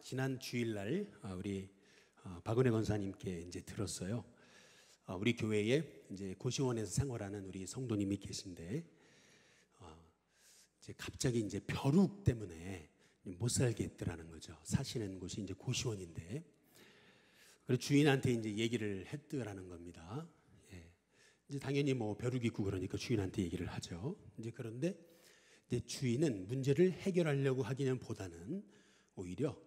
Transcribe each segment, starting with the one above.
지난 주일날 우리 박은혜 권사님께 이제 들었어요. 우리 교회에 이제 고시원에서 생활하는 우리 성도님이 계신데 이제 갑자기 이제 벼룩 때문에 못 살겠더라는 거죠. 사시는 곳이 이제 고시원인데, 그래서 주인한테 이제 얘기를 했더라는 겁니다. 이제 당연히 뭐 벼룩이 있고 그러니까 주인한테 얘기를 하죠. 이제 그런데 이제 주인은 문제를 해결하려고 하기는 보다는 오히려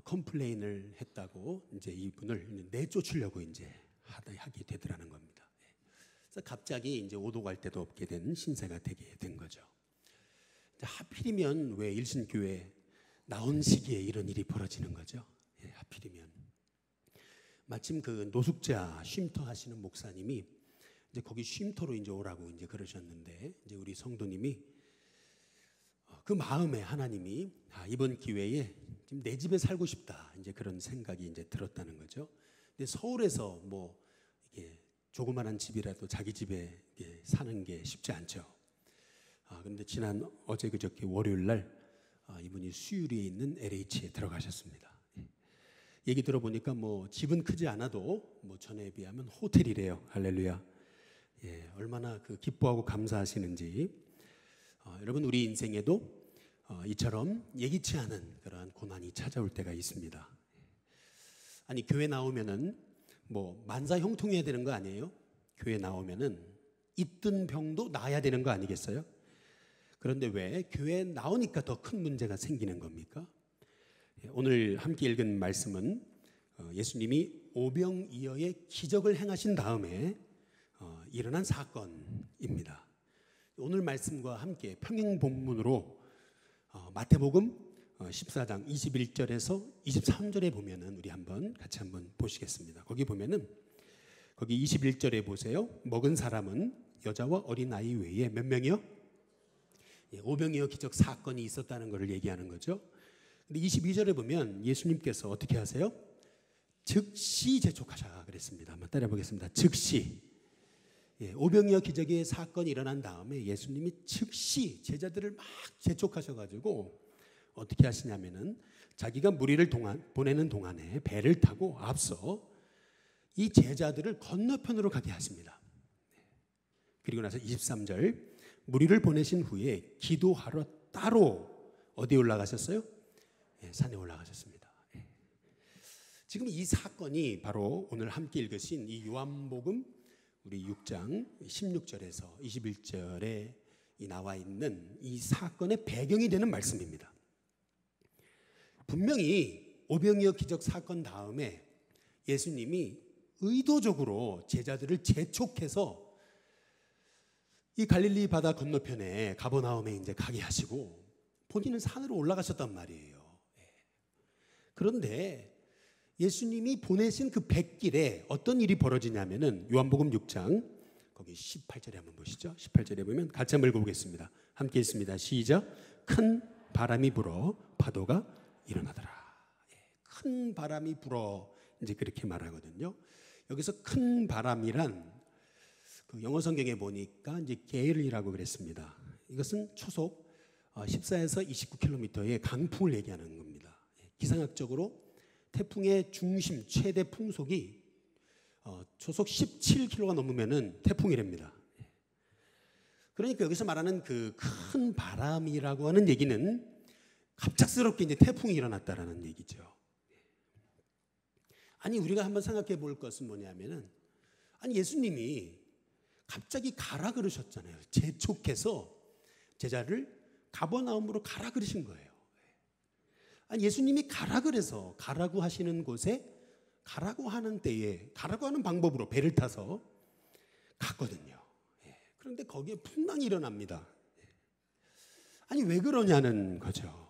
컴플레인을 했다고 이제 이분을 내쫓으려고 이제 하게 되더라는 겁니다. 그래서 갑자기 이제 오도 갈 데도 없게 된 신세가 되게 된 거죠. 하필이면 왜 일신교회 나온 시기에 이런 일이 벌어지는 거죠. 하필이면 마침 그 노숙자 쉼터 하시는 목사님이 이제 거기 쉼터로 이제 오라고 이제 그러셨는데, 이제 우리 성도님이 그 마음에 하나님이 이번 기회에 지금 내 집에 살고 싶다 이제 그런 생각이 이제 들었다는 거죠. 근데 서울에서 뭐 이게 조그만한 집이라도 자기 집에 사는 게 쉽지 않죠. 그런데 지난 어제 그저께 월요일 날 이분이 수유리에 있는 LH에 들어가셨습니다. 얘기 들어보니까 뭐 집은 크지 않아도 뭐 전에 비하면 호텔이래요. 할렐루야. 얼마나 그 기뻐하고 감사하시는지. 여러분, 우리 인생에도 이처럼 예기치 않은 그러한 고난이 찾아올 때가 있습니다. 아니, 교회 나오면은 뭐 만사형통해야 되는 거 아니에요? 교회 나오면은 있던 병도 나아야 되는 거 아니겠어요? 그런데 왜 교회에 나오니까 더 큰 문제가 생기는 겁니까? 오늘 함께 읽은 말씀은 예수님이 오병이어의 기적을 행하신 다음에 일어난 사건입니다. 오늘 말씀과 함께 평행 본문으로 마태복음 14장 21절에서 23절에 보면은 우리 같이 한번 보시겠습니다. 거기 보면은 거기 21절에 보세요. 먹은 사람은 여자와 어린 아이 외에 몇 명이요? 오병이어 기적 사건이 있었다는 것을 얘기하는 거죠. 근데 22절에 보면 예수님께서 어떻게 하세요? 즉시 재촉하셔 그랬습니다. 한번 따라 보겠습니다. 즉시. 오병이어 기적의 사건이 일어난 다음에 예수님이 즉시 제자들을 막 재촉하셔가지고 어떻게 하시냐면은 자기가 무리를 보내는 동안에 배를 타고 앞서 이 제자들을 건너편으로 가게 하십니다. 그리고 나서 23절, 무리를 보내신 후에 기도하러 따로 어디에 올라가셨어요? 산에 올라가셨습니다. 지금 이 사건이 바로 오늘 함께 읽으신 이 요한복음 우리 6장 16절에서 21절에 나와 있는 이 사건의 배경이 되는 말씀입니다. 분명히 오병이어 기적 사건 다음에 예수님이 의도적으로 제자들을 재촉해서 이 갈릴리 바다 건너편에 가버나움에 이제 가게 하시고 본인은 산으로 올라가셨단 말이에요. 그런데 예수님이 보내신 그 백길에 어떤 일이 벌어지냐면은 요한복음 6장 거기 18절에 한번 보시죠. 18절에 보면 같이 한번 읽어보겠습니다. 함께 있습니다. 시작. 큰 바람이 불어 파도가 일어나더라. 큰 바람이 불어 이제 그렇게 말하거든요. 여기서 큰 바람이란 그 영어 성경에 보니까 이제 게일이라고 그랬습니다. 이것은 초속 14에서 29km의 강풍을 얘기하는 겁니다. 기상학적으로 태풍의 중심 최대 풍속이 초속 17km가 넘으면은 태풍이랍니다. 그러니까 여기서 말하는 그 큰 바람이라고 하는 얘기는 갑작스럽게 이제 태풍이 일어났다라는 얘기죠. 아니, 우리가 한번 생각해 볼 것은 뭐냐면은, 아니, 예수님이 갑자기 가라 그러셨잖아요. 재촉해서 제자를 가버나움으로 가라 그러신 거예요. 아니, 예수님이 가라 그래서 가라고 하시는 곳에 가라고 하는 때에 가라고 하는 방법으로 배를 타서 갔거든요. 그런데 거기에 풍랑이 일어납니다. 아니, 왜 그러냐는 거죠.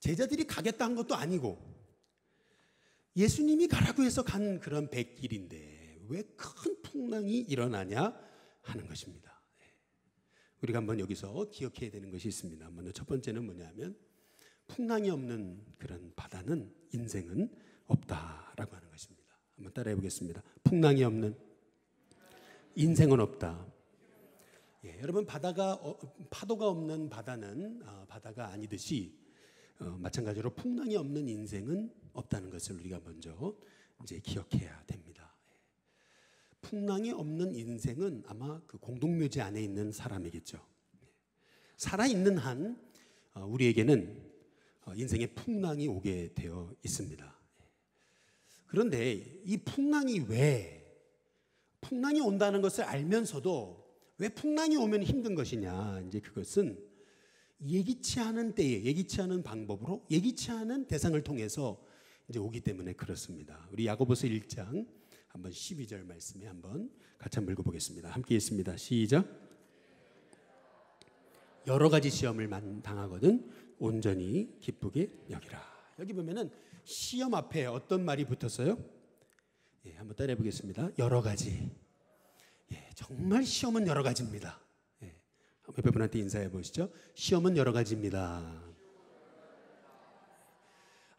제자들이 가겠다 한 것도 아니고 예수님이 가라고 해서 간 그런 백길인데 왜 큰 풍랑이 일어나냐 하는 것입니다. 우리가 한번 여기서 기억해야 되는 것이 있습니다. 먼저 첫 번째는 뭐냐면 풍랑이 없는 그런 바다는 인생은 없다라고 하는 것입니다. 한번 따라해 보겠습니다. 풍랑이 없는 인생은 없다. 여러분, 파도가 없는 바다는 바다가 아니듯이 마찬가지로 풍랑이 없는 인생은 없다는 것을 우리가 먼저 이제 기억해야 됩니다. 풍랑이 없는 인생은 아마 그 공동묘지 안에 있는 사람이겠죠. 살아있는 한 우리에게는 인생에 풍랑이 오게 되어 있습니다. 그런데 이 풍랑이 풍랑이 온다는 것을 알면서도 왜 풍랑이 오면 힘든 것이냐? 이제 그것은 예기치 않은 때에 예기치 않은 방법으로 예기치 않은 대상을 통해서 이제 오기 때문에 그렇습니다. 우리 야고보서 1장 한번 12절 말씀에 한번 같이 한번 읽어보겠습니다. 함께 읽습니다. 시작. 여러 가지 시험을 당하거든 온전히 기쁘게 여기라. 여기 보면은 시험 앞에 어떤 말이 붙었어요? 예, 한번 따라해 보겠습니다. 여러 가지. 예, 정말 시험은 여러 가지입니다. 예, 옆에 분한테 인사해 보시죠. 시험은 여러 가지입니다.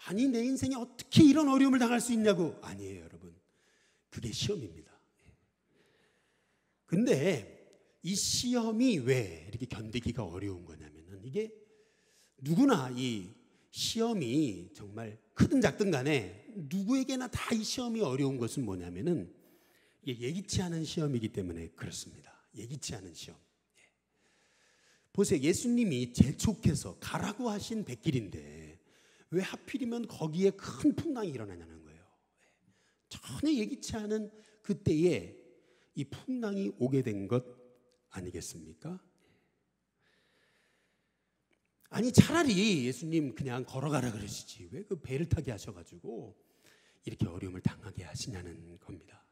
아니, 내 인생에 어떻게 이런 어려움을 당할 수 있냐고. 아니에요, 여러분. 그게 시험입니다. 근데 이 시험이 왜 이렇게 견디기가 어려운 거냐면은 이게 누구나 이 시험이 정말 크든 작든 간에 누구에게나 다 이 시험이 어려운 것은 뭐냐면은 이게 예기치 않은 시험이기 때문에 그렇습니다. 예기치 않은 시험. 보세요. 예수님이 재촉해서 가라고 하신 백길인데 왜 하필이면 거기에 큰 풍랑이 일어나냐는 거예요. 전혀 예기치 않은 그때에 이 풍랑이 오게 된 것 아니겠습니까? 아니, 차라리 예수님 그냥 걸어가라 그러시지 왜 그 배를 타게 하셔가지고 이렇게 어려움을 당하게 하시냐는 겁니다.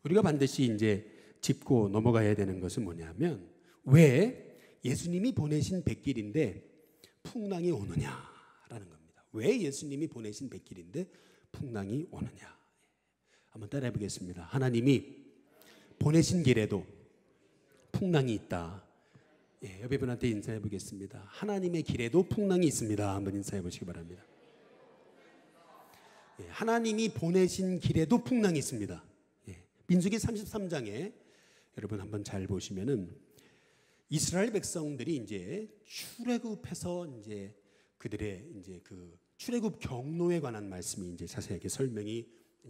우리가 반드시 이제 짚고 넘어가야 되는 것은 뭐냐면 왜 예수님이 보내신 백길인데 풍랑이 오느냐라는 겁니다. 왜 예수님이 보내신 백길인데 풍랑이 오느냐. 한번 따라해 보겠습니다. 하나님이 보내신 길에도 풍랑이 있다. 예, 옆에 분한테 인사해 보겠습니다. 하나님의 길에도 풍랑이 있습니다. 한번 인사해 보시기 바랍니다. 예, 하나님이 보내신 길에도 풍랑이 있습니다. 예, 민수기 33장에 여러분 한번 잘 보시면은 이스라엘 백성들이 이제 출애굽해서 이제 그들의 이제 그 출애굽 경로에 관한 말씀이 이제 자세하게 설명이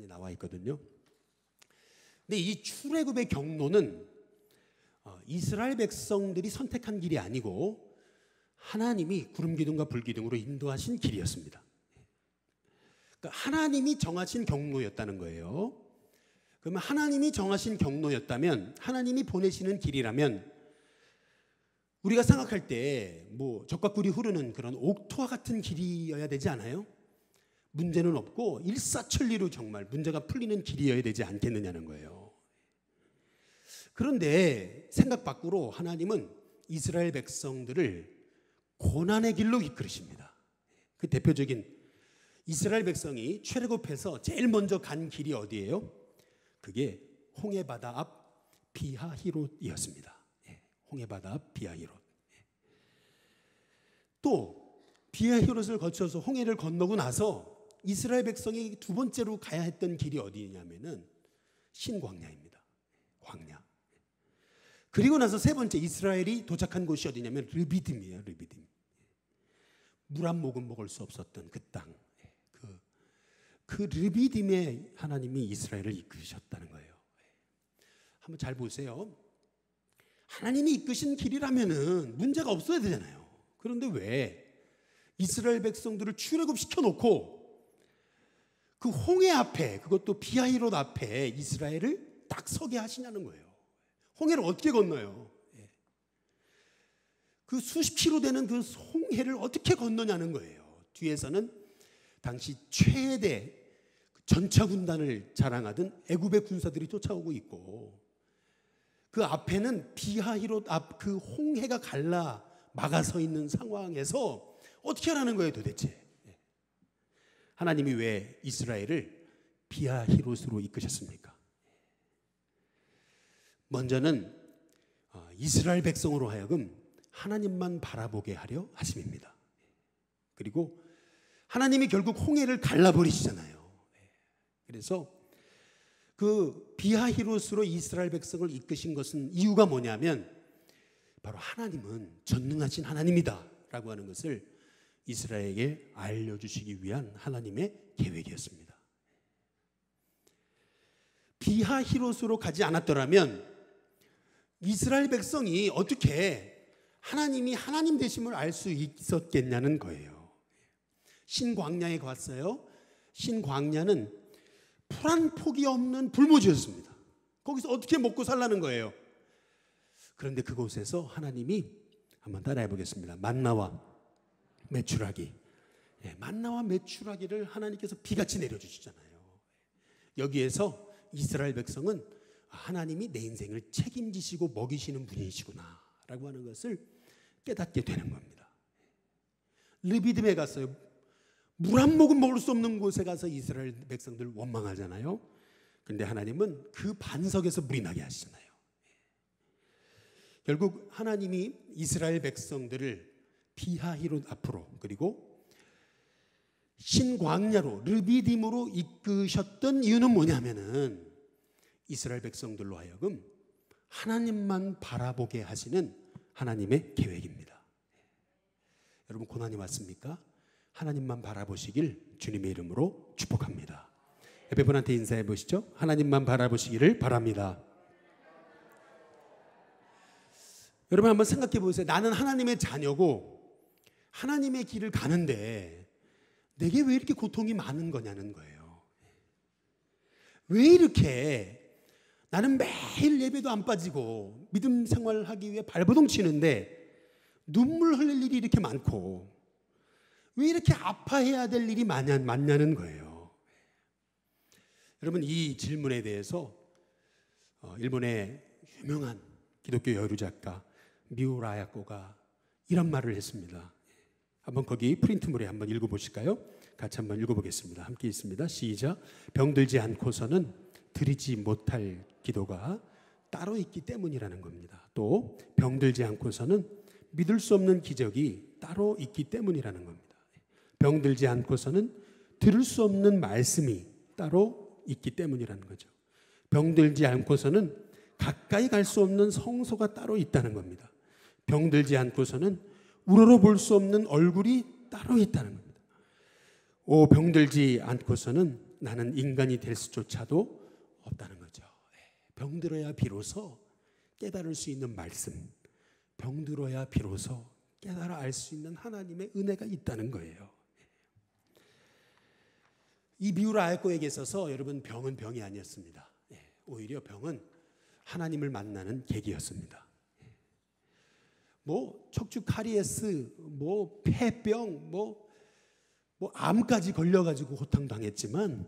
나와 있거든요. 근데 이 출애굽의 경로는 이스라엘 백성들이 선택한 길이 아니고 하나님이 구름 기둥과 불 기둥으로 인도하신 길이었습니다. 그러니까 하나님이 정하신 경로였다는 거예요. 그러면 하나님이 정하신 경로였다면, 하나님이 보내시는 길이라면 우리가 생각할 때 뭐 적과 꿀이 흐르는 그런 옥토와 같은 길이어야 되지 않아요? 문제는 없고 일사천리로 정말 문제가 풀리는 길이어야 되지 않겠느냐는 거예요. 그런데 생각 밖으로 하나님은 이스라엘 백성들을 고난의 길로 이끌으십니다. 그 대표적인 이스라엘 백성이 출애굽해서 제일 먼저 간 길이 어디예요? 그게 홍해바다 앞 비하히롯이었습니다. 홍해바다 앞 비하히롯. 또 비하히롯을 거쳐서 홍해를 건너고 나서 이스라엘 백성이 두 번째로 가야 했던 길이 어디냐면은 신광야입니다. 광야. 그리고 나서 세 번째 이스라엘이 도착한 곳이 어디냐면 르비딤이에요. 르비딤. 물 한 모금 먹을 수 없었던 그 땅. 그 르비딤에 하나님이 이스라엘을 이끄셨다는 거예요. 한번 잘 보세요. 하나님이 이끄신 길이라면은 문제가 없어야 되잖아요. 그런데 왜 이스라엘 백성들을 출애굽시켜 놓고 그 홍해 앞에, 그것도 비하히롯 앞에 이스라엘을 딱 서게 하시냐는 거예요. 홍해를 어떻게 건너요? 그 수십 킬로 되는 그 홍해를 어떻게 건너냐는 거예요. 뒤에서는 당시 최대 전차 군단을 자랑하던 애굽의 군사들이 쫓아오고 있고, 그 앞에는 비하히롯 앞 그 홍해가 갈라 막아서 있는 상황에서 어떻게 하라는 거예요 도대체? 하나님이 왜 이스라엘을 비하히롯으로 이끄셨습니까? 먼저는 이스라엘 백성으로 하여금 하나님만 바라보게 하려 하심입니다. 그리고 하나님이 결국 홍해를 갈라버리시잖아요. 그래서 그 비하히롯으로 이스라엘 백성을 이끄신 것은 이유가 뭐냐면 바로 하나님은 전능하신 하나님이다 라고 하는 것을 이스라엘에게 알려주시기 위한 하나님의 계획이었습니다. 비하히롯으로 가지 않았더라면 이스라엘 백성이 어떻게 하나님이 하나님 되심을 알 수 있었겠냐는 거예요. 신광야에 갔어요. 신광야는 풀 한 폭이 없는 불모지였습니다. 거기서 어떻게 먹고 살라는 거예요. 그런데 그곳에서 하나님이 한번 따라해 보겠습니다. 만나와 메추라기. 만나와 메추라기를 하나님께서 비같이 내려주시잖아요. 여기에서 이스라엘 백성은 하나님이 내 인생을 책임지시고 먹이시는 분이시구나 라고 하는 것을 깨닫게 되는 겁니다. 르비딤에 갔어요. 물 한 모금 먹을 수 없는 곳에 가서 이스라엘 백성들 원망하잖아요. 그런데 하나님은 그 반석에서 물이 나게 하시잖아요. 결국 하나님이 이스라엘 백성들을 비하히롯 앞으로 그리고 신광야로 르비딤으로 이끄셨던 이유는 뭐냐면은 이스라엘 백성들로 하여금 하나님만 바라보게 하시는 하나님의 계획입니다. 여러분 고난이 왔습니까? 하나님만 바라보시길 주님의 이름으로 축복합니다. 옆에 분한테 인사해 보시죠. 하나님만 바라보시기를 바랍니다. 여러분 한번 생각해 보세요. 나는 하나님의 자녀고 하나님의 길을 가는데 내게 왜 이렇게 고통이 많은 거냐는 거예요. 왜 이렇게 나는 매일 예배도 안 빠지고 믿음 생활을 하기 위해 발버둥 치는데 눈물 흘릴 일이 이렇게 많고 왜 이렇게 아파해야 될 일이 많냐는 거예요. 여러분 이 질문에 대해서 일본의 유명한 기독교 여류 작가 미우라 야코가 이런 말을 했습니다. 한번 거기 프린트물에 한번 읽어보실까요? 같이 한번 읽어보겠습니다. 함께 있습니다. 시작. 병들지 않고서는 드리지 못할 기도가 따로 있기 때문이라는 겁니다. 또 병들지 않고서는 믿을 수 없는 기적이 따로 있기 때문이라는 겁니다. 병들지 않고서는 들을 수 없는 말씀이 따로 있기 때문이라는 거죠. 병들지 않고서는 가까이 갈 수 없는 성소가 따로 있다는 겁니다. 병들지 않고서는 우러러 볼 수 없는 얼굴이 따로 있다는 겁니다. 병들지 않고서는 나는 인간이 될 수조차도 없다는 거죠. 병들어야 비로소 깨달을 수 있는 말씀, 병들어야 비로소 깨달아 알 수 있는 하나님의 은혜가 있다는 거예요. 이 미우라 아야코에게 있어서 여러분 병은 병이 아니었습니다. 오히려 병은 하나님을 만나는 계기였습니다. 척추 카리에스, 폐병, 암까지 걸려가지고 고통당했지만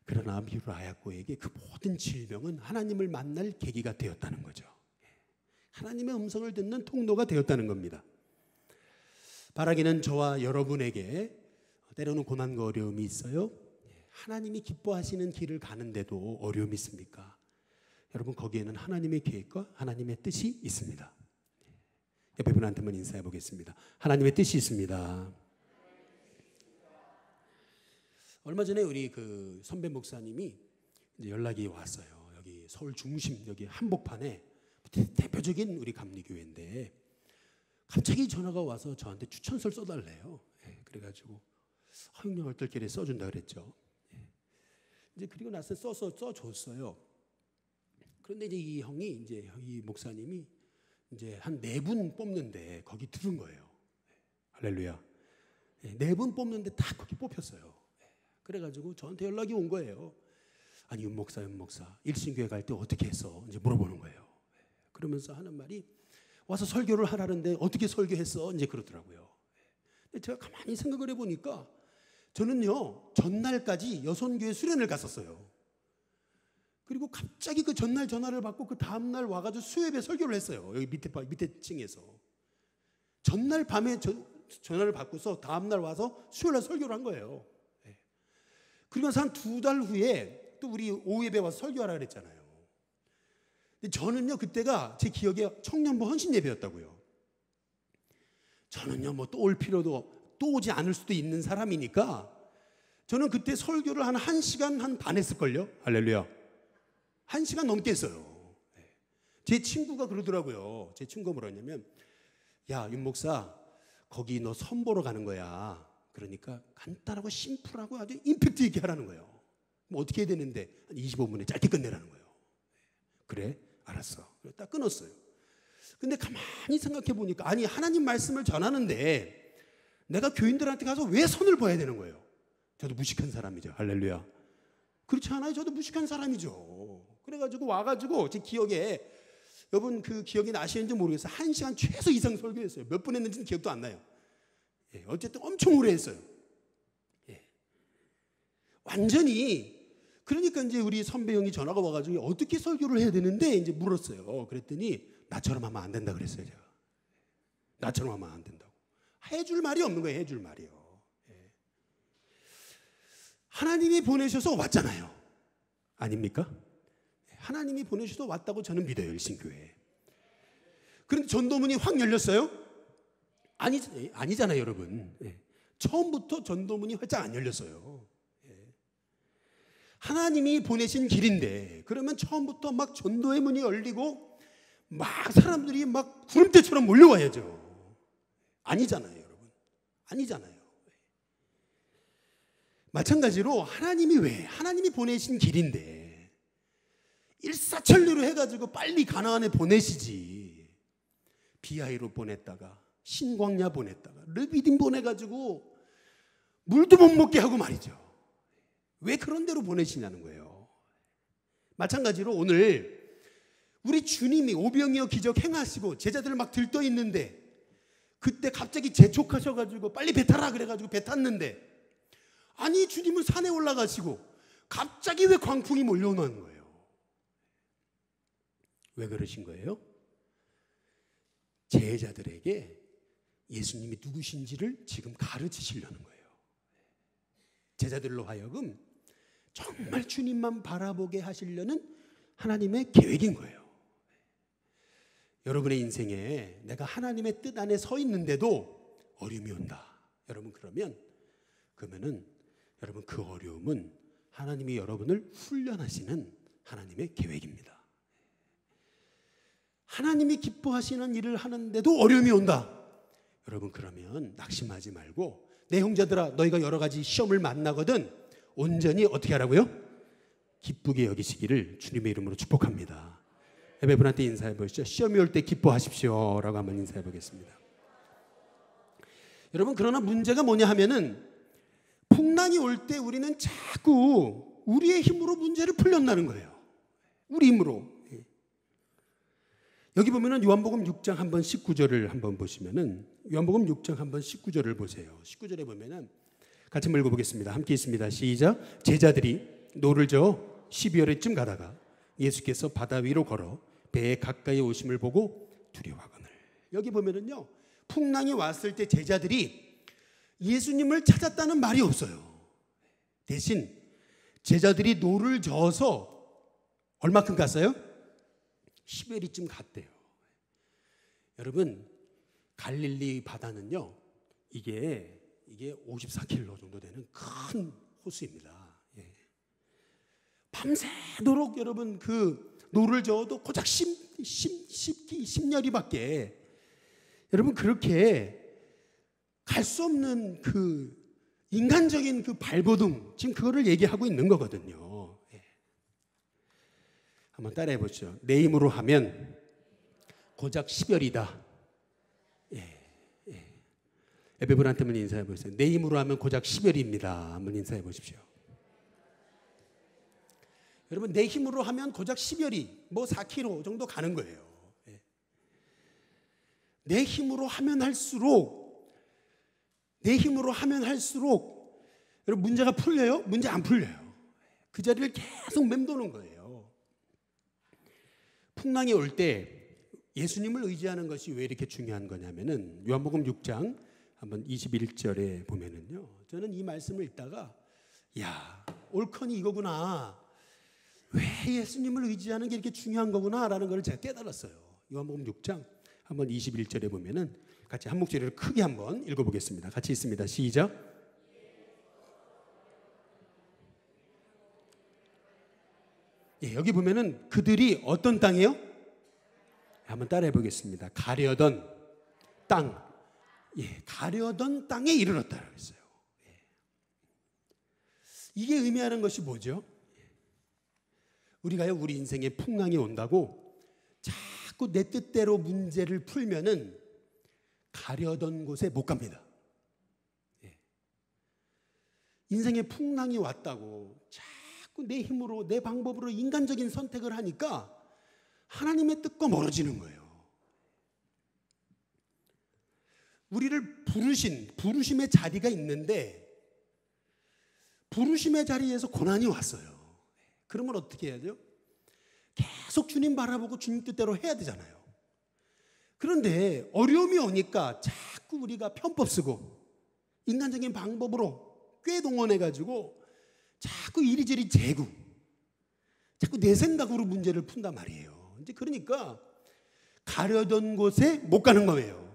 그러나 미우라 아야코에게 그 모든 질병은 하나님을 만날 계기가 되었다는 거죠. 하나님의 음성을 듣는 통로가 되었다는 겁니다. 바라기는 저와 여러분에게 때로는 고난과 어려움이 있어요. 하나님이 기뻐하시는 길을 가는데도 어려움이 있습니까? 여러분 거기에는 하나님의 계획과 하나님의 뜻이 있습니다. 옆에 분한테만 인사해 보겠습니다. 하나님의 뜻이 있습니다. 얼마 전에 우리 그 선배 목사님이 이제 연락이 왔어요. 여기 서울 중심 여기 한복판에 대표적인 우리 감리교회인데 갑자기 전화가 와서 저한테 추천서를 써달래요. 그래가지고 형님 얼떨결에 써준다 그랬죠. 이제 그리고 나서 써줬어요. 그런데 이제 이 형이 이제 이 목사님이 이제 한 4분 뽑는데 거기 들은 거예요. 할렐루야. 4분 뽑는데 다 거기 뽑혔어요. 그래가지고 저한테 연락이 온 거예요. 아니 윤 목사 일신교회 갈 때 어떻게 했어? 이제 물어보는 거예요. 그러면서 하는 말이 와서 설교를 하라는데 어떻게 설교했어? 이제 그러더라고요. 근데 제가 가만히 생각을 해보니까 저는요 전날까지 여선교회 수련을 갔었어요. 그리고 갑자기 그 전날 전화를 받고 그 다음날 와가지고 수요예배 설교를 했어요. 여기 밑에 층에서. 전날 밤에 전화를 받고서 다음날 와서 수요일날 설교를 한 거예요. 그리고 나서 한 2달 후에 또 우리 오후예배 와서 설교하라 그랬잖아요. 근데 저는요 그때가 제 기억에 청년부 헌신 예배였다고요. 저는요 또 올 필요도 또 오지 않을 수도 있는 사람이니까 저는 그때 설교를 한 1시간 반 했을걸요. 할렐루야. 1시간 넘게 했어요. 제 친구가 그러더라고요. 제 친구가 뭐라냐면 야 윤 목사 거기 너 선보러 가는 거야. 그러니까 간단하고 심플하고 아주 임팩트 있게 하라는 거예요. 뭐 어떻게 해야 되는데 25분에 짧게 끝내라는 거예요. 그래, 알았어. 딱 끊었어요. 근데 가만히 생각해 보니까 아니 하나님 말씀을 전하는데 내가 교인들한테 가서 왜 선을 봐야 되는 거예요? 저도 무식한 사람이죠. 할렐루야. 그렇지 않아요? 저도 무식한 사람이죠. 그래가지고 와가지고 제 기억에 여러분 그 기억이 나시는지 모르겠어요. 1시간 최소 이상 설교했어요. 몇 분 했는지는 기억도 안 나요. 예, 어쨌든 엄청 오래 했어요. 예. 완전히 그러니까 이제 우리 선배 형이 전화가 와가지고 어떻게 설교를 해야 되는데 이제 물었어요. 그랬더니 나처럼 하면 안 된다 그랬어요. 제가 나처럼 하면 안 된다고. 해줄 말이 없는 거예요. 해줄 말이요. 예. 하나님이 보내셔서 왔잖아요. 아닙니까? 하나님이 보내셔서 왔다고 저는 믿어요. 일신교회. 그런데 전도문이 확 열렸어요? 아니잖아요, 여러분. 예. 처음부터 전도문이 활짝 안 열렸어요. 예. 하나님이 보내신 길인데 그러면 처음부터 막 전도의 문이 열리고 막 사람들이 막 구름대처럼 몰려와야죠. 아니잖아요, 여러분. 아니잖아요. 마찬가지로 하나님이 왜? 하나님이 보내신 길인데 일사천리로 해가지고 빨리 가나안에 보내시지. 비하이로 보냈다가 신광야 보냈다가 르비딤 보내가지고 물도 못 먹게 하고 말이죠. 왜 그런 데로 보내시냐는 거예요. 마찬가지로 오늘 우리 주님이 오병이어 기적 행하시고 제자들 막 들떠 있는데 그때 갑자기 재촉하셔가지고 빨리 배 타라 그래가지고 배 탔는데 아니 주님은 산에 올라가시고 갑자기 왜 광풍이 몰려오는 거예요? 왜 그러신 거예요? 제자들에게 예수님이 누구신지를 지금 가르치시려는 거예요. 제자들로 하여금 정말 주님만 바라보게 하시려는 하나님의 계획인 거예요. 여러분의 인생에 내가 하나님의 뜻 안에 서 있는데도 어려움이 온다. 그러면은 여러분 그 어려움은 하나님이 여러분을 훈련하시는 하나님의 계획입니다. 하나님이 기뻐하시는 일을 하는데도 어려움이 온다. 여러분 그러면 낙심하지 말고 내 형제들아 너희가 여러 가지 시험을 만나거든 온전히 어떻게 하라고요? 기쁘게 여기시기를 주님의 이름으로 축복합니다. 예배분한테 인사해 보시죠. 시험이 올 때 기뻐하십시오 라고 한번 인사해 보겠습니다. 여러분 그러나 문제가 뭐냐 하면은 풍랑이 올 때 우리는 자꾸 우리의 힘으로 문제를 풀려나는 거예요. 우리 힘으로. 여기 보면은 요한복음 6장 한번 19절을 한번 보시면은 요한복음 6장 한번 19절을 보세요. 19절에 보면은 같이 한번 읽어보겠습니다. 함께 있습니다. 시작. 제자들이 노를 저어 12월에쯤 가다가 예수께서 바다 위로 걸어 배에 가까이 오심을 보고 두려워하거늘. 여기 보면은요 풍랑이 왔을 때 제자들이 예수님을 찾았다는 말이 없어요. 대신 제자들이 노를 저어서 얼마큼 갔어요? 10회리쯤 갔대요. 여러분 갈릴리 바다는요 이게 54km 정도 되는 큰 호수입니다. 예. 밤새도록 여러분 그 노를 저어도 고작 10열이밖에 여러분 그렇게 갈 수 없는 그 인간적인 그 발버둥 지금 그거를 얘기하고 있는 거거든요. 한번 따라해 보시죠. 내 힘으로 하면 고작 10열이다. 예배분한테 한번 인사해 보세요. 내 힘으로 하면 고작 10열입니다. 한번 인사해 보십시오. 여러분 내 힘으로 하면 고작 10열이 뭐 4km 정도 가는 거예요. 내 힘으로 하면 할수록 여러분 문제가 풀려요? 문제 안 풀려요. 그 자리를 계속 맴도는 거예요. 풍랑이 올 때 예수님을 의지하는 것이 왜 이렇게 중요한 거냐면은 요한복음 6장 한번 21절에 보면은요. 저는 이 말씀을 읽다가 야, 옳거니 이거구나. 왜 예수님을 의지하는 게 이렇게 중요한 거구나라는 걸 제가 깨달았어요. 요한복음 6장 한번 21절에 보면은 같이 한 목소리로 크게 한번 읽어보겠습니다. 같이 있습니다. 시작. 예, 여기 보면은 그들이 어떤 땅이에요? 한번 따라해 보겠습니다. 가려던 땅, 가려던 땅에 이르렀다라고 했어요. 이게 의미하는 것이 뭐죠? 우리가요, 우리 인생에 풍랑이 온다고 자꾸 내 뜻대로 문제를 풀면은 가려던 곳에 못 갑니다. 인생에 풍랑이 왔다고 자꾸 내 힘으로, 내 방법으로 인간적인 선택을 하니까 하나님의 뜻과 멀어지는 거예요. 우리를 부르심의 자리가 있는데 부르심의 자리에서 고난이 왔어요. 그러면 어떻게 해야 돼요? 계속 주님 바라보고 주님 뜻대로 해야 되잖아요. 그런데 어려움이 오니까 자꾸 우리가 편법 쓰고 인간적인 방법으로 꾀동원해가지고 자꾸 이리저리 재고 자꾸 내 생각으로 문제를 푼단 말이에요. 이제 그러니까 가려던 곳에 못 가는 거예요.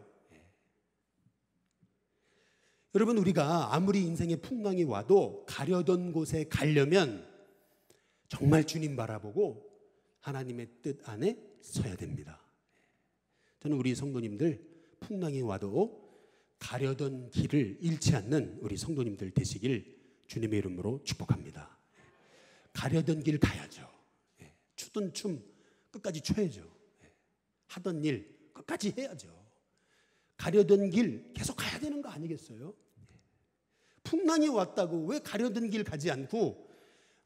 여러분, 우리가 아무리 인생에 풍랑이 와도 가려던 곳에 가려면 정말 주님 바라보고 하나님의 뜻 안에 서야 됩니다. 저는 우리 성도님들 풍랑이 와도 가려던 길을 잃지 않는 우리 성도님들 되시길 주님의 이름으로 축복합니다. 가려던 길 가야죠. 추던 춤 끝까지 춰야죠. 하던 일 끝까지 해야죠. 가려던 길 계속 가야 되는 거 아니겠어요? 풍랑이 왔다고 왜 가려던 길 가지 않고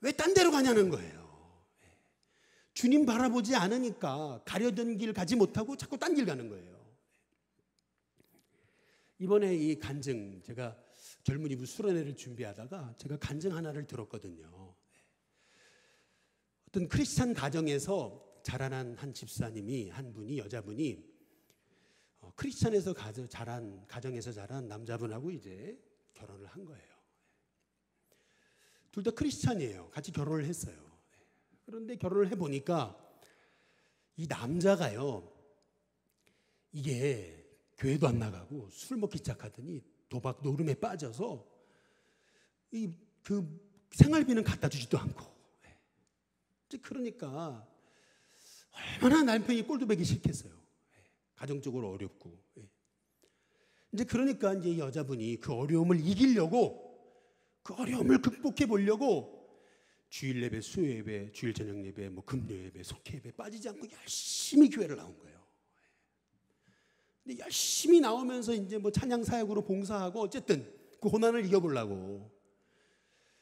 왜 딴 데로 가냐는 거예요. 주님 바라보지 않으니까 가려던 길 가지 못하고 자꾸 딴 길 가는 거예요. 이번에 이 간증, 제가 젊은 이부 수련회를 준비하다가 제가 간증 하나를 들었거든요. 어떤 크리스찬 가정에서 자라난 한 집사님이, 한 분이, 여자분이 크리스찬에서 자란, 가정에서 자란 남자분하고 이제 결혼을 한 거예요. 둘 다 크리스찬이에요. 같이 결혼을 했어요. 그런데 결혼을 해보니까 이 남자가요, 이게 교회도 안 나가고 술 먹기 시작하더니 도박 노름에 빠져서 그 생활비는 갖다 주지도 않고, 그러니까 얼마나 남편이 꼴도 보기 싫겠어요. 가정적으로 어렵고. 이제 그러니까 이제 여자분이 그 어려움을 이기려고, 그 어려움을 극복해 보려고 주일 예배, 수요 예배, 주일 저녁 예배, 뭐 금요 예배, 속회 예배 빠지지 않고 열심히 교회를 나온 거예요. 근데 열심히 나오면서 이제 뭐 찬양 사역으로 봉사하고 어쨌든 그 고난을 이겨보려고.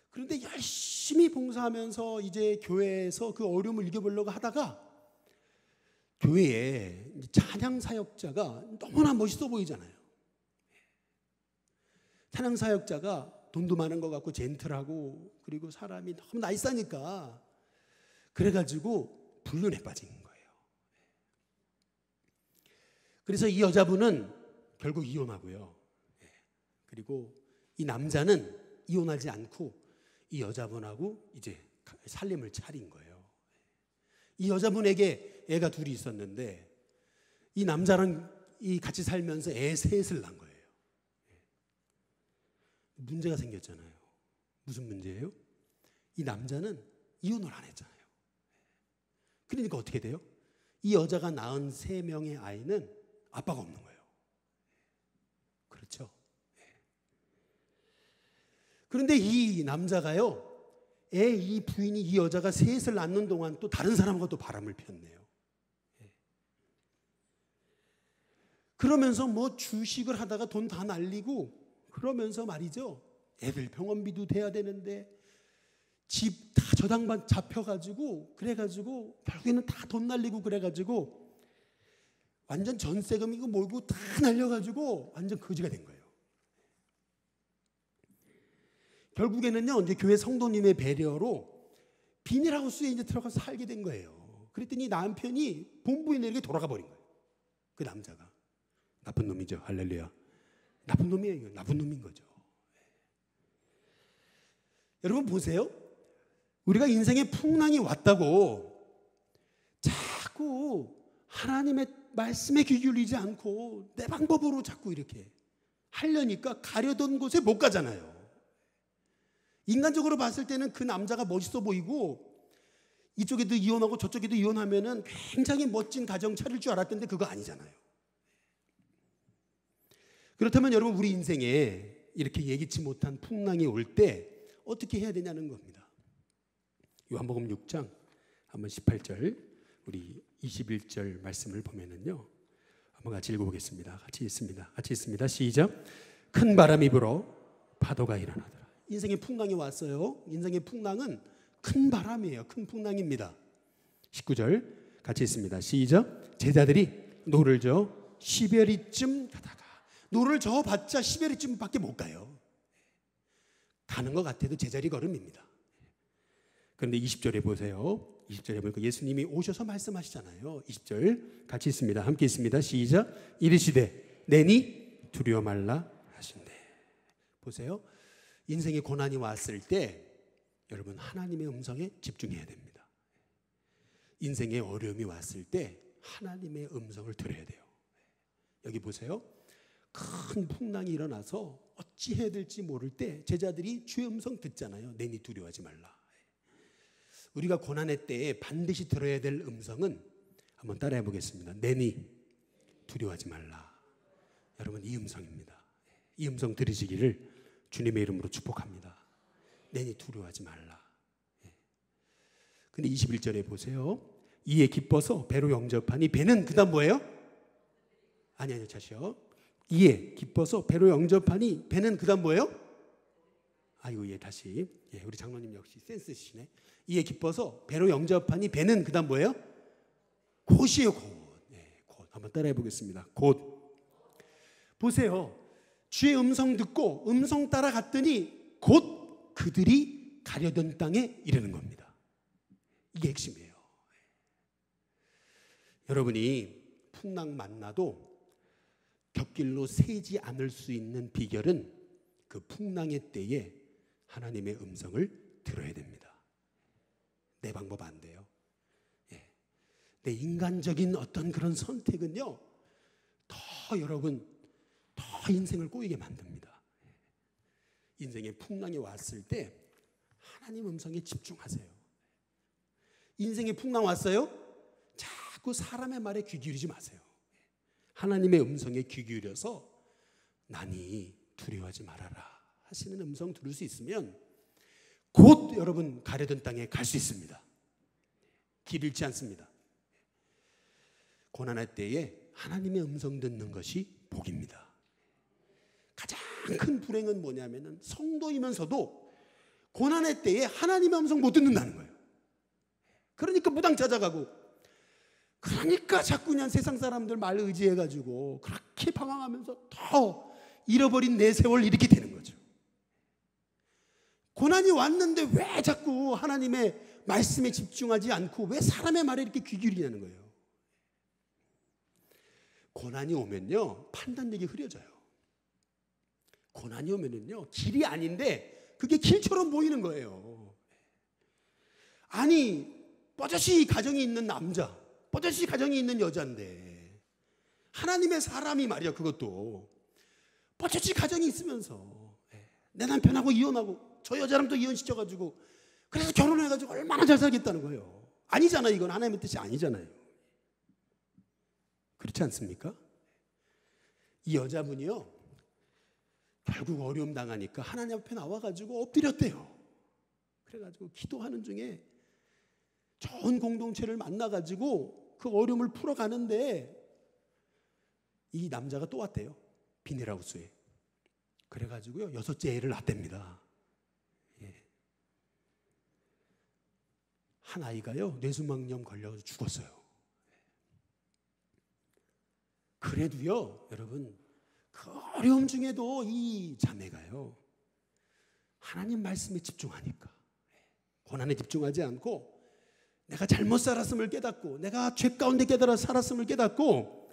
그런데 열심히 봉사하면서 이제 교회에서 그 어려움을 이겨보려고 하다가 교회에 찬양 사역자가 너무나 멋있어 보이잖아요. 찬양 사역자가 돈도 많은 것 같고 젠틀하고 그리고 사람이 너무 나이스하니까 그래가지고 불륜에 빠진 거예요. 그래서 이 여자분은 결국 이혼하고요. 그리고 이 남자는 이혼하지 않고 이 여자분하고 이제 살림을 차린 거예요. 이 여자분에게 애가 둘이 있었는데 이 남자랑 같이 살면서 애 셋을 낳은 거예요. 문제가 생겼잖아요. 무슨 문제예요? 이 남자는 이혼을 안 했잖아요. 그러니까 어떻게 돼요? 이 여자가 낳은 3명의 아이는 아빠가 없는 거예요. 그렇죠? 그런데 이 남자가요, 이 부인이, 이 여자가 셋을 낳는 동안 또 다른 사람과 또 바람을 폈네요. 그러면서 뭐 주식을 하다가 돈 다 날리고 그러면서 말이죠, 애들 병원비도 돼야 되는데 집 다 저당받 잡혀가지고 그래가지고 결국에는 다 돈 날리고 그래가지고 완전 전세금 이거 몰고 다 날려가지고 완전 거지가 된 거예요. 결국에는요, 이제 교회 성도님의 배려로 비닐하우스에 이제 들어가서 살게 된 거예요. 그랬더니 남편이 본부인에게 돌아가 버린 거예요. 그 남자가 나쁜 놈이죠. 할렐루야. 나쁜 놈이에요. 나쁜 놈인 거죠. 여러분 보세요. 우리가 인생에 풍랑이 왔다고 자꾸 하나님의 말씀에 귀 기울이지 않고 내 방법으로 자꾸 이렇게 하려니까 가려던 곳에 못 가잖아요. 인간적으로 봤을 때는 그 남자가 멋있어 보이고 이쪽에도 이혼하고 저쪽에도 이혼하면은 굉장히 멋진 가정 차릴 줄 알았던데 그거 아니잖아요. 그렇다면 여러분, 우리 인생에 이렇게 예기치 못한 풍랑이 올 때 어떻게 해야 되냐는 겁니다. 요한복음 6장 한번 18절 우리 21절 말씀을 보면은요, 한번 같이 읽어보겠습니다. 같이 읽습니다. 시작. 큰 바람이 불어 파도가 일어나더라. 인생의 풍랑이 왔어요. 인생의 풍랑은 큰 바람이에요. 큰 풍랑입니다. 19절 같이 읽습니다. 시작. 제자들이 노를 저어 10여리쯤 가다가, 노를 저어봤자 10여리쯤 밖에 못 가요. 가는 것 같아도 제자리 걸음입니다. 그런데 20절에 보세요. 20절에 보니까 예수님이 오셔서 말씀하시잖아요. 20절 같이 있습니다. 함께 있습니다. 시작. 이르시되 내니 두려워 말라 하신대. 보세요. 인생의 고난이 왔을 때 여러분, 하나님의 음성에 집중해야 됩니다. 인생의 어려움이 왔을 때 하나님의 음성을 들어야 돼요. 여기 보세요. 큰 풍랑이 일어나서 어찌해야 될지 모를 때 제자들이 주의 음성 듣잖아요. 내니 두려워하지 말라. 우리가 고난의 때에 반드시 들어야 될 음성은 한번 따라해 보겠습니다. 내니 두려워하지 말라. 여러분, 이 음성입니다. 이 음성 들으시기를 주님의 이름으로 축복합니다. 내니 두려워하지 말라. 근데 21절에 보세요. 이에 기뻐서 배로 영접하니, 배는 그 다음 뭐예요? 아니요, 다시요. 이에 기뻐서 배로 영접하니, 배는 그 다음 뭐예요? 아이고, 예, 다시. 예, 우리 장로님 역시 센스 있으시네. 이에 기뻐서 배로 영접하니, 배는 그 다음 뭐예요? 곧이에요, 곧. 네, 곧. 한번 따라해 보겠습니다. 곧. 보세요. 주의 음성 듣고 음성 따라갔더니 곧 그들이 가려던 땅에 이르는 겁니다. 이게 핵심이에요. 여러분이 풍랑 만나도 곁길로 새지 않을 수 있는 비결은 그 풍랑의 때에 하나님의 음성을 들어야 됩니다. 내 방법 안 돼요. 내 인간적인 어떤 그런 선택은요, 여러분 더 인생을 꼬이게 만듭니다. 인생의 풍랑이 왔을 때 하나님 음성에 집중하세요. 인생의 풍랑 왔어요? 자꾸 사람의 말에 귀 기울이지 마세요. 하나님의 음성에 귀 기울여서 나니 두려워하지 말아라 하시는 음성 들을 수 있으면 곧 여러분 가려던 땅에 갈 수 있습니다. 길 잃지 않습니다. 고난할 때에 하나님의 음성 듣는 것이 복입니다. 가장 큰 불행은 뭐냐면은 성도이면서도 고난의 때에 하나님의 음성 못 듣는다는 거예요. 그러니까 무당 찾아가고, 그러니까 자꾸 그냥 세상 사람들 말 의지해가지고 그렇게 방황하면서 더 잃어버린 내 세월 이렇게 되는 거죠. 고난이 왔는데 왜 자꾸 하나님의 말씀에 집중하지 않고 왜 사람의 말에 이렇게 귀 기울이냐는 거예요. 고난이 오면요, 판단력이 흐려져요. 고난이 오면은요, 길이 아닌데 그게 길처럼 보이는 거예요. 아니, 뻗어시 가정이 있는 남자, 뻗어시 가정이 있는 여자인데 하나님의 사람이 말이야, 그것도 뻗어시 가정이 있으면서 내 남편하고 이혼하고 저 여자랑 또 이혼시켜가지고 그래서 결혼해가지고 얼마나 잘 살겠다는 거예요. 아니잖아요. 이건 하나님의 뜻이 아니잖아요. 그렇지 않습니까? 이 여자분이요, 결국 어려움 당하니까 하나님 앞에 나와가지고 엎드렸대요. 그래가지고 기도하는 중에 좋은 공동체를 만나가지고 그 어려움을 풀어가는데 이 남자가 또 왔대요. 비닐하우스에. 그래가지고요, 6째 애를 낳았답니다. 예. 한 아이가요, 뇌수막염 걸려서 죽었어요. 그래도요, 여러분, 그 어려움 중에도 이 자매가요, 하나님 말씀에 집중하니까, 고난에 집중하지 않고 내가 잘못 살았음을 깨닫고 내가 죄 가운데 깨달아 살았음을 깨닫고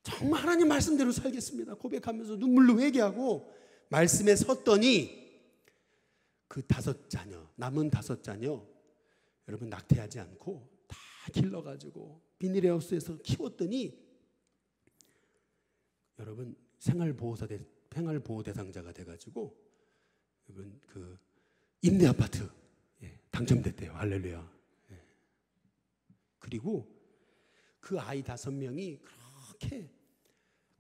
정말 하나님 말씀대로 살겠습니다 고백하면서 눈물로 회개하고 말씀에 섰더니 그 5자녀, 남은 5자녀 여러분 낙태하지 않고 다 길러가지고 비닐하우스에서 키웠더니 여러분 생활보호 대상자가 돼가지고 여러분 그 임대 아파트 당첨됐대요. 할렐루야. 그리고 그 아이 5명이 그렇게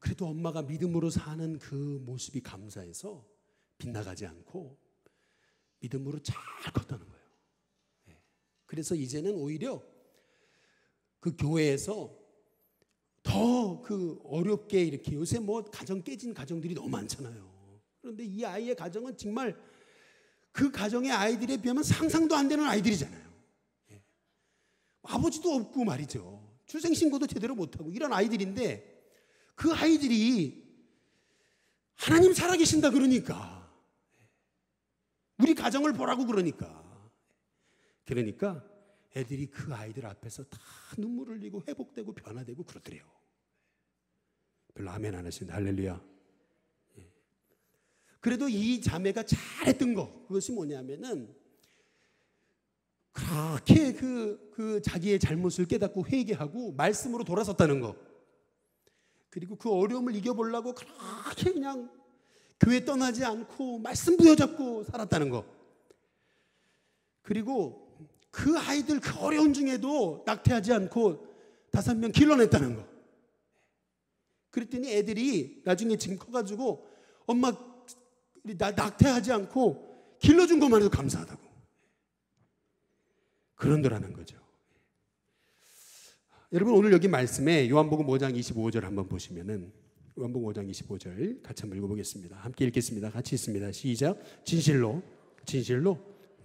그래도 엄마가 믿음으로 사는 그 모습이 감사해서 빗나가지 않고 믿음으로 잘 컸다는 거예요. 그래서 이제는 오히려 그 교회에서 더 그 어렵게 이렇게, 요새 뭐 가정 깨진 가정들이 너무 많잖아요. 그런데 이 아이의 가정은 정말 그 가정의 아이들에 비하면 상상도 안 되는 아이들이잖아요. 아버지도 없고 말이죠. 출생신고도 제대로 못하고 이런 아이들인데, 그 아이들이 하나님 살아계신다 그러니까, 우리 가정을 보라고 그러니까 애들이 그 아이들 앞에서 다 눈물 흘리고 회복되고 변화되고 그러더래요. 별로 아멘 안 하시는데 할렐루야. 그래도 이 자매가 잘했던 거, 그것이 뭐냐면은 그렇게 그 자기의 잘못을 깨닫고 회개하고 말씀으로 돌아섰다는 거, 그리고 그 어려움을 이겨보려고 그렇게 그냥 교회 떠나지 않고 말씀 부여잡고 살았다는 거, 그리고 그 아이들 그 어려운 중에도 낙태하지 않고 5명 길러냈다는 거. 그랬더니 애들이 나중에 지금 커가지고 엄마 나 낙태하지 않고 길러준 것만 해도 감사하다고 그런다라는 거죠. 여러분, 오늘 여기 말씀에 요한복음 5장 25절 한번 보시면은, 요한복음 5장 25절 같이 한번 읽어보겠습니다. 함께 읽겠습니다. 같이 읽습니다. 시작. 진실로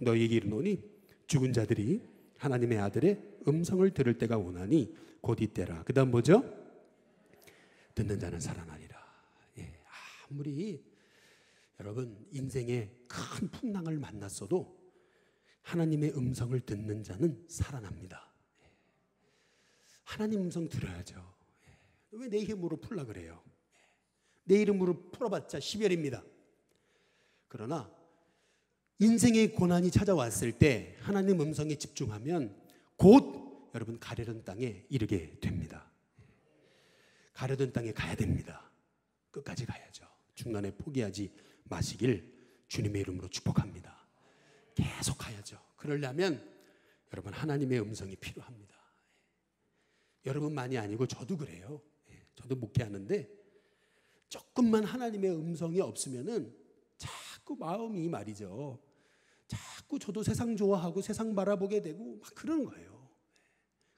너희에게 이르노니 죽은 자들이 하나님의 아들의 음성을 들을 때가 오나니 곧 이때라. 그 다음 뭐죠? 듣는 자는 살아나리라. 아무리 여러분 인생에 큰 풍랑을 만났어도 하나님의 음성을 듣는 자는 살아납니다. 하나님 음성 들어야죠. 왜 내 힘으로 풀라 그래요? 내 이름으로 풀어봤자 10열입니다. 그러나 인생의 고난이 찾아왔을 때 하나님 음성에 집중하면 곧 여러분 가려던 땅에 이르게 됩니다. 가려던 땅에 가야 됩니다. 끝까지 가야죠. 중간에 포기하지 마시길 주님의 이름으로 축복합니다. 계속 가야죠. 그러려면 여러분 하나님의 음성이 필요합니다. 여러분만이 아니고 저도 그래요. 저도 목회하는데 조금만 하나님의 음성이 없으면은 자꾸 마음이 말이죠. 자꾸 저도 세상 좋아하고 세상 바라보게 되고 막 그러는 거예요.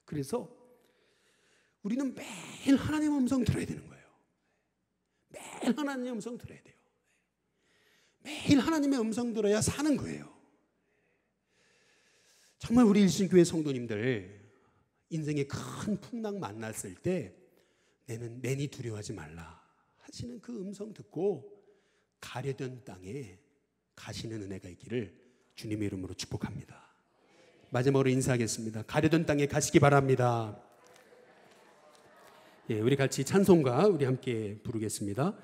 그래서 우리는 매일 하나님의 음성 들어야 되는 거예요. 매일 하나님의 음성 들어야 돼요. 매일 하나님의 음성 들어야 사는 거예요. 정말 우리 일신교회 성도님들 인생의 큰 풍랑 만났을 때 내니 두려워하지 말라 하시는 그 음성 듣고 가려던 땅에 가시는 은혜가 있기를 주님의 이름으로 축복합니다. 마지막으로 인사하겠습니다. 가려던 땅에 가시기 바랍니다. 우리 같이 찬송가 우리 함께 부르겠습니다.